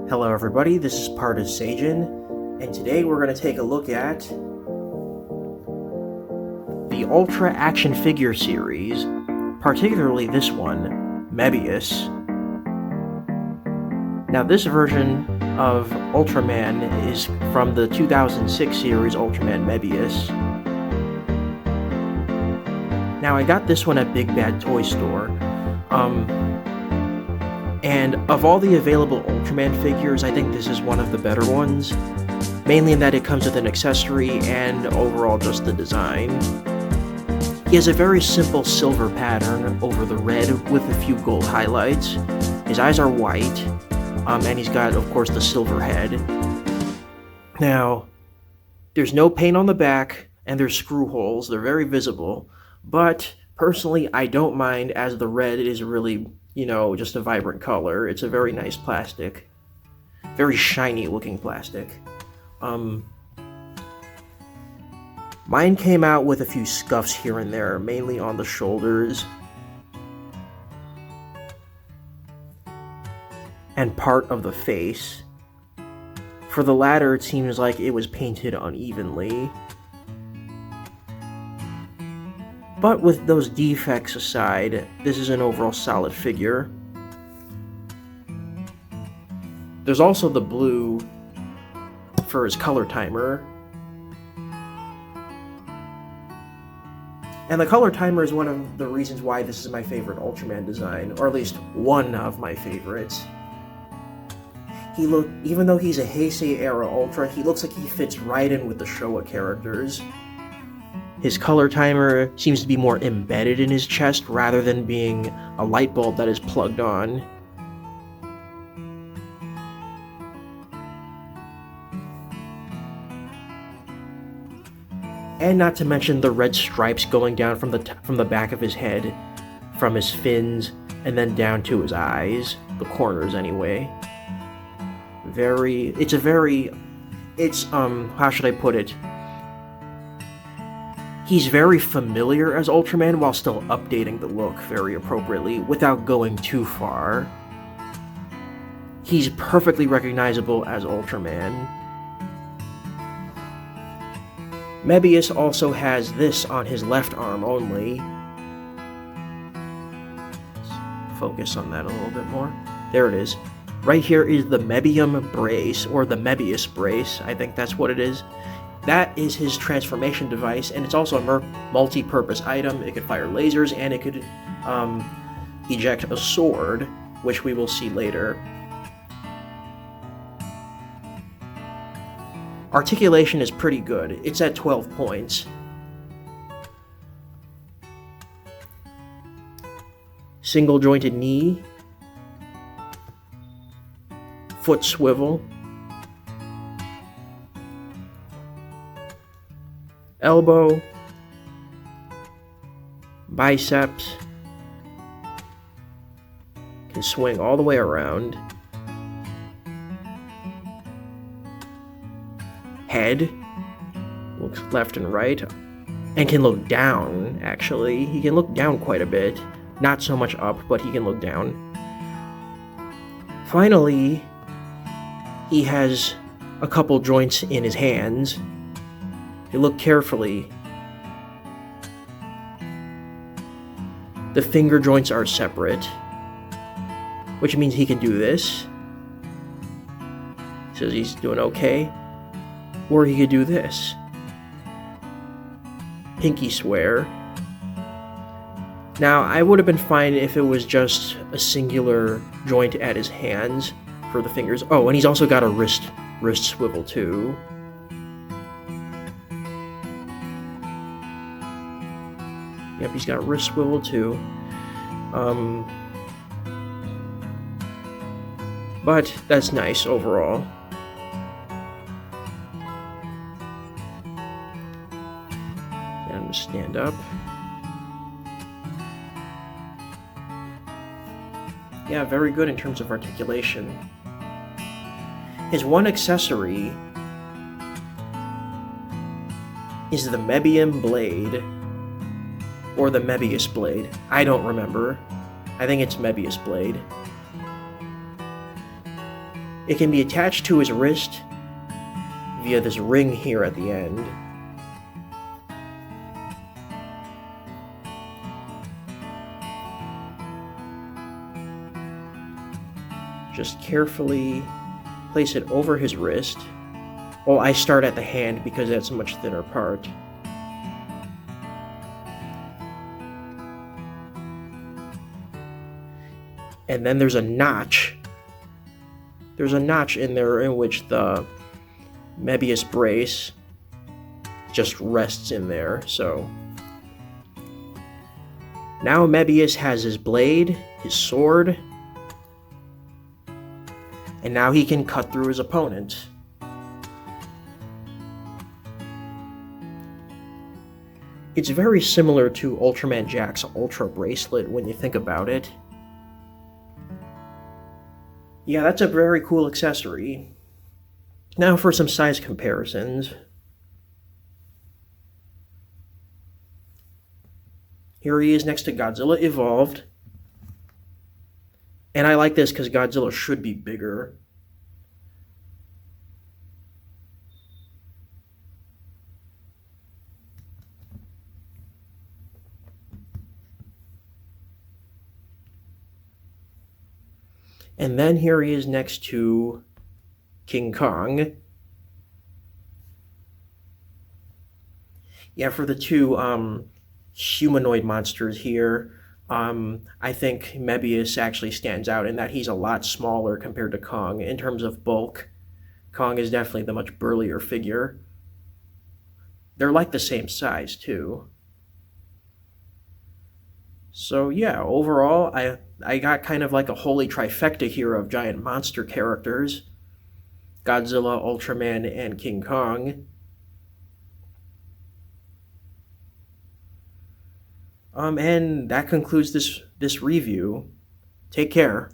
Hello everybody, this is part of Sajin, and today we're going to take a look at the Ultra action figure series, particularly this one, Mebius. Now this version of Ultraman is from the 2006 series Ultraman Mebius. Now I got this one at Big Bad Toy Store. And of all the available Ultraman figures, I think this is one of the better ones, mainly in that it comes with an accessory and overall just the design. He has a very simple silver pattern over the red with a few gold highlights. His eyes are white, and he's got, of course, the silver head. Now, there's no paint on the back, and there's screw holes. They're very visible, but personally, I don't mind, as the red is really, just a vibrant color. It's a very nice plastic. Very shiny looking plastic. Mine came out with a few scuffs here and there, mainly on the shoulders. And part of the face. For the latter, it seems like it was painted unevenly. But with those defects aside, this is an overall solid figure. There's also the blue for his color timer. And the color timer is one of the reasons why this is my favorite Ultraman design, or at least one of my favorites. Even though he's a Heisei era Ultra, he looks like he fits right in with the Showa characters. His color timer seems to be more embedded in his chest rather than being a light bulb that is plugged on. And not to mention the red stripes going down from the back of his head, from his fins, and then down to his eyes, the corners anyway. How should I put it? He's very familiar as Ultraman while still updating the look very appropriately without going too far. He's perfectly recognizable as Ultraman. Mebius also has this on his left arm only. Let's focus on that a little bit more. There it is. Right here is the Mebium brace, or the Mebius brace, I think that's what it is. That is his transformation device, and it's also a multi-purpose item. It could fire lasers, and it could eject a sword, which we will see later. Articulation is pretty good. It's at 12 points. Single-jointed knee. Foot swivel. Elbow, biceps, can swing all the way around, head, looks left and right, and can look down, actually. He can look down quite a bit, not so much up, but he can look down. Finally, he has a couple joints in his hands. If you look carefully, the finger joints are separate, which means he can do this. Says he's doing okay. Or he could do this. Pinky swear. Now, I would have been fine if it was just a singular joint at his hands for the fingers. Oh, and he's also got a wrist swivel too. Yep, he's got a wrist swivel too. But that's nice overall. And stand up. Yeah, very good in terms of articulation. His one accessory is the Mebium blade. Or the Mebius blade. I don't remember. I think it's Mebius blade. It can be attached to his wrist via this ring here at the end. Just carefully place it over his wrist. Oh, I start at the hand because that's a much thinner part. And then there's a notch. There's a notch in there in which the Mebius brace just rests in there, so. Now Mebius has his blade, his sword, and now he can cut through his opponent. It's very similar to Ultraman Jack's Ultra Bracelet when you think about it. Yeah, that's a very cool accessory. Now for some size comparisons. Here he is next to Godzilla Evolved. And I like this because Godzilla should be bigger. And then here he is next to King Kong. Yeah, for the two humanoid monsters here, I think Mebius actually stands out in that he's a lot smaller compared to Kong in terms of bulk. Kong is definitely the much burlier figure. They're like the same size too. So yeah, overall, I got kind of like a holy trifecta here of giant monster characters. Godzilla, Ultraman, and King Kong. And that concludes this review. Take care.